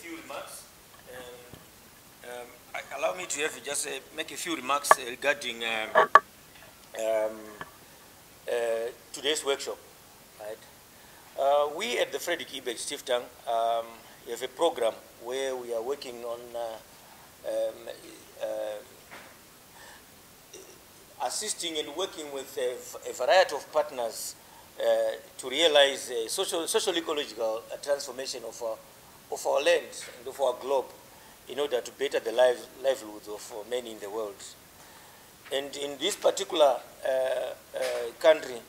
few remarks. Allow me to have just make a few remarks regarding today's workshop. Right? We at the Frederick Ebert Stiftang have a program where we are working on assisting and working with a variety of partners to realize social ecological transformation of our land and of our globe in order to better the livelihoods of many in the world. And in this particular country,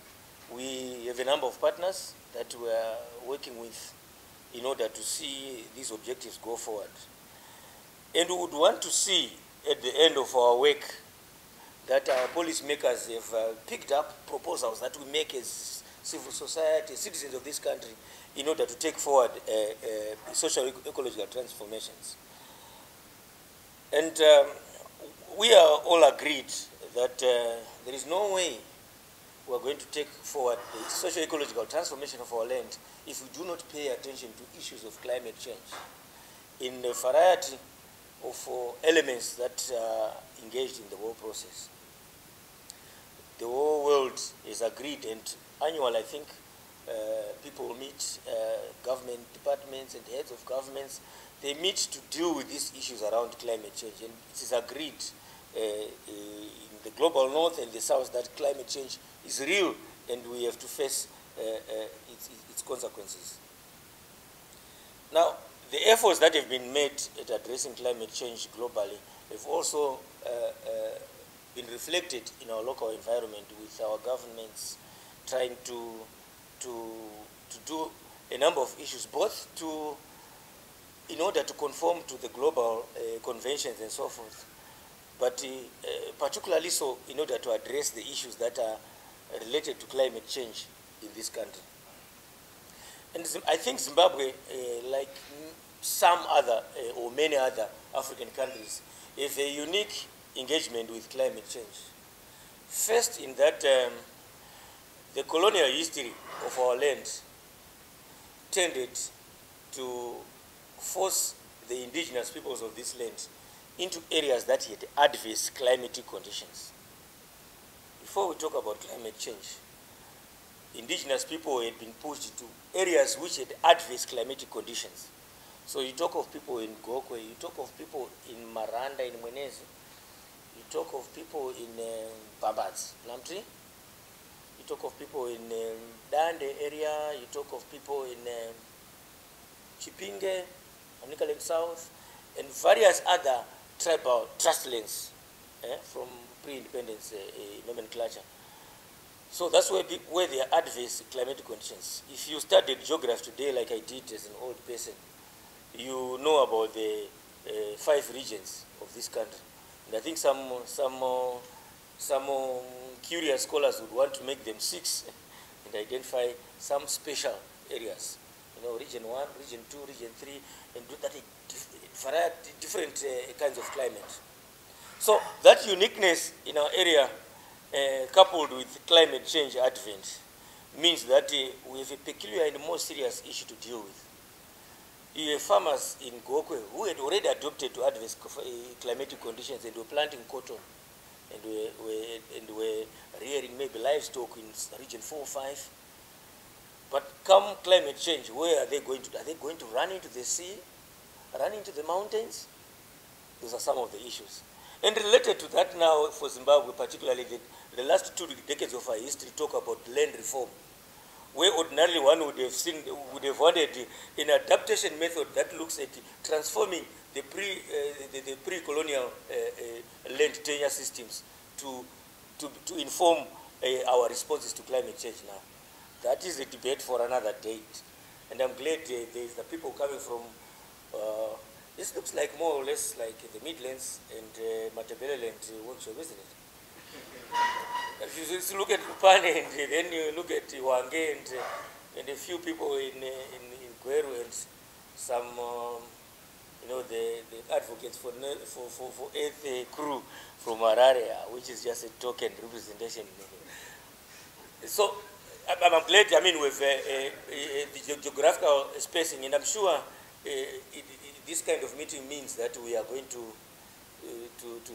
we have a number of partners that we are working with in order to see these objectives go forward. And we would want to see at the end of our work that our policymakers have picked up proposals that we make as civil society, citizens of this country, in order to take forward social ecological transformations. And we are all agreed that there is no way we are going to take forward the social ecological transformation of our land if we do not pay attention to issues of climate change in a variety of elements that are engaged in the whole process. The whole world is agreed, and annually I think people meet, government departments and heads of governments, they meet to deal with these issues around climate change. And it is agreed in the global north and the south that climate change is real and we have to face its consequences. Now, the efforts that have been made at addressing climate change globally have also been reflected in our local environment, with our governments trying to do a number of issues, both in order to conform to the global conventions and so forth, but particularly so in order to address the issues that are related to climate change in this country. And I think Zimbabwe, like some other or many other African countries, have a unique engagement with climate change. First, in that the colonial history of our land tended to force the indigenous peoples of this land into areas that had adverse climatic conditions. Before we talk about climate change, indigenous people had been pushed to areas which had adverse climatic conditions. So you talk of people in Gokwe, you talk of people in Maranda, in Mwenezi, you talk of people in Babats, Namtri, you talk of people in Dande area, you talk of people in Chipinge, Anika Lake South, and various other tribal trust lands from pre-independence nomenclature. So that's where there are adverse climatic conditions. If you studied geography today, like I did as an old person, you know about the 5 regions of this country. And I think some curious scholars would want to make them 6 and identify some special areas. You know, region 1, region 2, region 3, and do that variety, different kinds of climate. So that uniqueness in our area, coupled with climate change advent, means that we have a peculiar and more serious issue to deal with. You have farmers in Gokwe who had already adopted to adverse climatic conditions and were planting cotton and were rearing maybe livestock in region 4 or 5. But come climate change, where are they going to? Are they going to run into the sea, run into the mountains? Those are some of the issues. And related to that now for Zimbabwe, particularly the last 2 decades of our history talk about land reform, where ordinarily one would have wanted an adaptation method that looks at transforming the pre-colonial land tenure systems to inform our responses to climate change now. That is a debate for another date. And I'm glad there's the people coming from, this looks like more or less like the Midlands and Matabeleland workshop, isn't it? If you look at Kupane and then you look at Wange and a few people in Gweru and some, you know, the advocates for Earth crew from Harare, which is just a token representation. So I'm glad, I mean, with the geographical spacing, and I'm sure this kind of meeting means that we are going to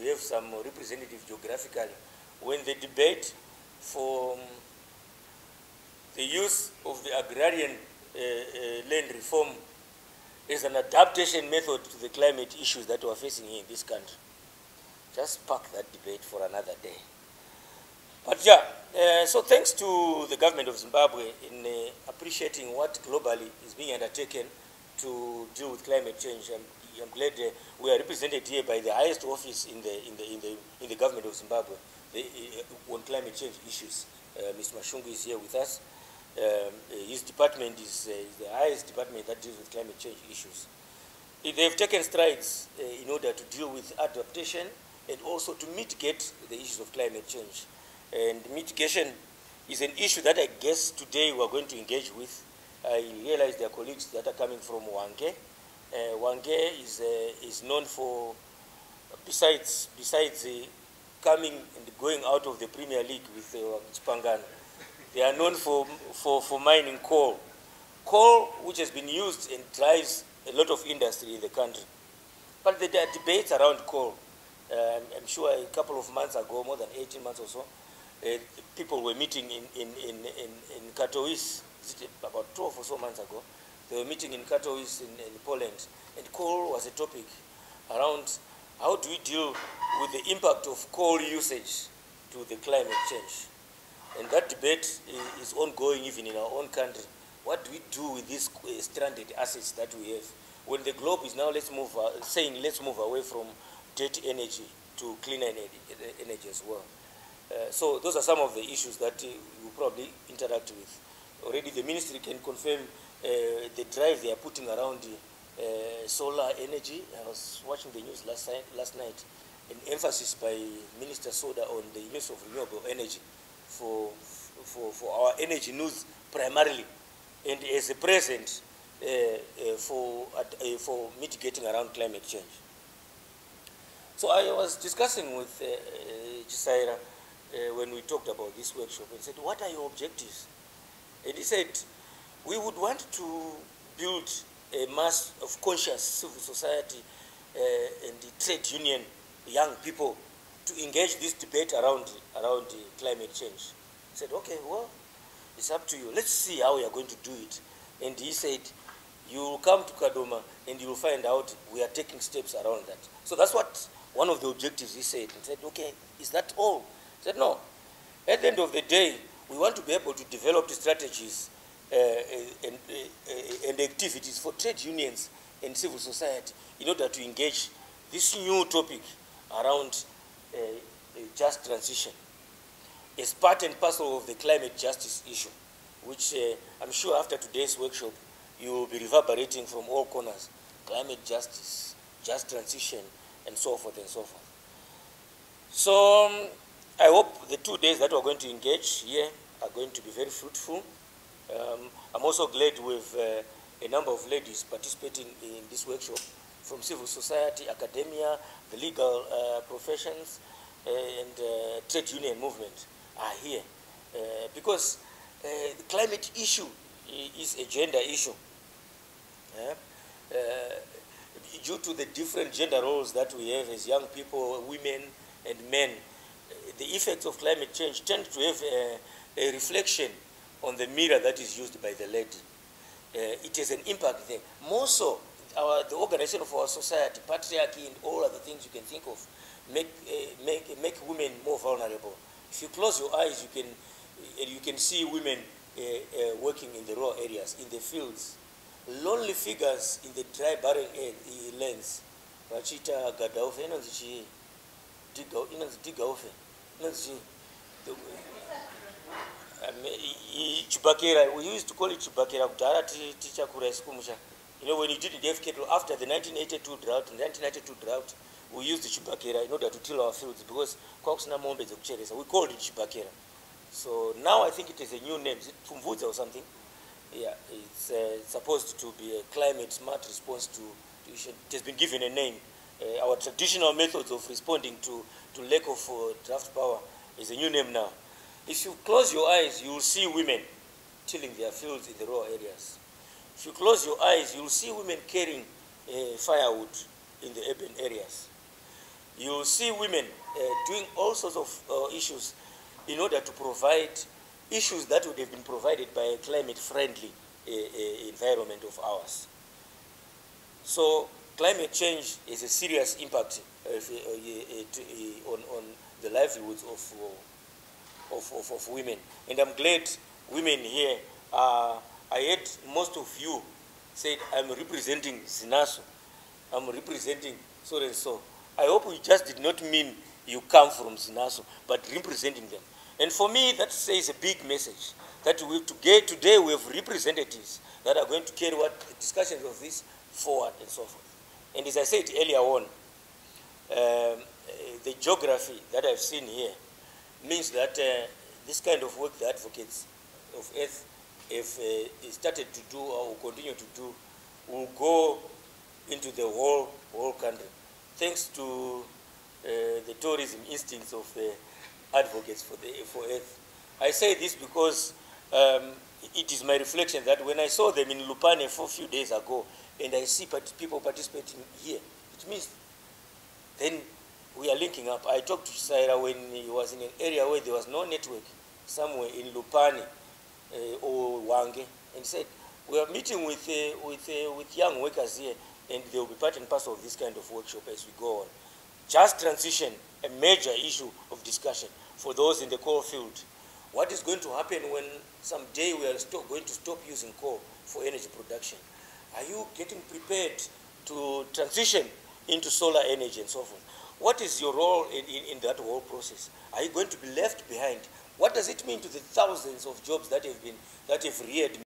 have some representative geographically. When the debate for the use of the agrarian land reform is an adaptation method to the climate issues that we are facing here in this country, just park that debate for another day. But yeah, so thanks to the government of Zimbabwe in appreciating what globally is being undertaken to deal with climate change. I'm glad we are represented here by the highest office in the government of Zimbabwe on climate change issues. Mr. Mashungu is here with us. His department is the highest department that deals with climate change issues. They have taken strides in order to deal with adaptation and also to mitigate the issues of climate change. And mitigation is an issue that I guess today we are going to engage with. I realize there are colleagues that are coming from Wange. Wange is known for, besides coming and going out of the Premier League with Chipangano, they are known for mining coal. Coal, which has been used and drives a lot of industry in the country. But there are debates around coal. I'm sure a couple of months ago, more than 18 months or so, people were meeting in Katowice, about 12 or so months ago. They were meeting in Katowice in Poland, and coal was a topic around how do we deal with the impact of coal usage to the climate change. And that debate is ongoing even in our own country. What do we do with these stranded assets that we have? When the globe is now saying let's move away from dirty energy to cleaner energy as well. So those are some of the issues that you probably interact with. Already the ministry can confirm the drive they are putting around solar energy. I was watching the news last night, an emphasis by Minister Soda on the use of renewable energy for our energy needs primarily, and as a present for mitigating around climate change. So I was discussing with Chisaira when we talked about this workshop and said, what are your objectives? And he said, we would want to build a mass of conscious civil society and the trade union, young people, to engage this debate around climate change. He said, okay, well, it's up to you. Let's see how we are going to do it. And he said, you will come to Kadoma and you will find out we are taking steps around that. So that's what one of the objectives he said. He said, okay, is that all? He said, no. At the end of the day, we want to be able to develop the strategies and activities for trade unions and civil society in order to engage this new topic around just transition as part and parcel of the climate justice issue, which I'm sure after today's workshop you will be reverberating from all corners. Climate justice, just transition, and so forth and so forth. So I hope the 2 days that we're going to engage here are going to be very fruitful. I'm also glad with a number of ladies participating in this workshop from civil society, academia, the legal professions, and trade union movement are here. Because the climate issue is a gender issue. Due to the different gender roles that we have as young people, women and men, the effects of climate change tend to have a reflection on the mirror that is used by the lady. It has an impact there. More so, the organization of our society, patriarchy and all other things you can think of, make women more vulnerable. If you close your eyes, you can see women working in the rural areas, in the fields. Lonely figures in the dry, barren lands. Rachita Gadaufe, Chubakera, we used to call it Chubakera, teacher Kureskumusha. You know, when you didn't have cattle after the 1992 drought, we used the Chubakera in order to till our fields because Koksna Mombes of Cheresa. We called it Chubakera. So now I think it is a new name. Is it Pumvudza or something? Yeah, it's supposed to be a climate smart response to issue. It has been given a name. Our traditional methods of responding to lack of draft power is a new name now. If you close your eyes, you will see women tilling their fields in the rural areas. If you close your eyes, you'll see women carrying firewood in the urban areas. You'll see women doing all sorts of issues in order to provide issues that would have been provided by a climate-friendly environment of ours. So climate change is a serious impact on the livelihoods of women. And I'm glad women here, I heard most of you said, I'm representing Zinaso, I'm representing so and so. I hope we just did not mean you come from Zinaso, but representing them. And for me, that says a big message, that today we have representatives that are going to carry discussions of this forward and so forth. And as I said earlier on, the geography that I've seen here means that this kind of work the advocates of Earth have started to do or will continue to do will go into the whole country, thanks to the tourism instincts of the advocates for Earth. I say this because it is my reflection that when I saw them in Lupane a few days ago, and I see people participating here, it means then we are linking up. I talked to Saira when he was in an area where there was no network, somewhere in Lupane or Wange, and said, we are meeting with young workers here, and they will be part and parcel of this kind of workshop as we go on. Just transition, a major issue of discussion for those in the coal field. What is going to happen when someday we are going to stop using coal for energy production? Are you getting prepared to transition into solar energy and so forth? What is your role in that whole process? Are you going to be left behind? What does it mean to the thousands of jobs that have reared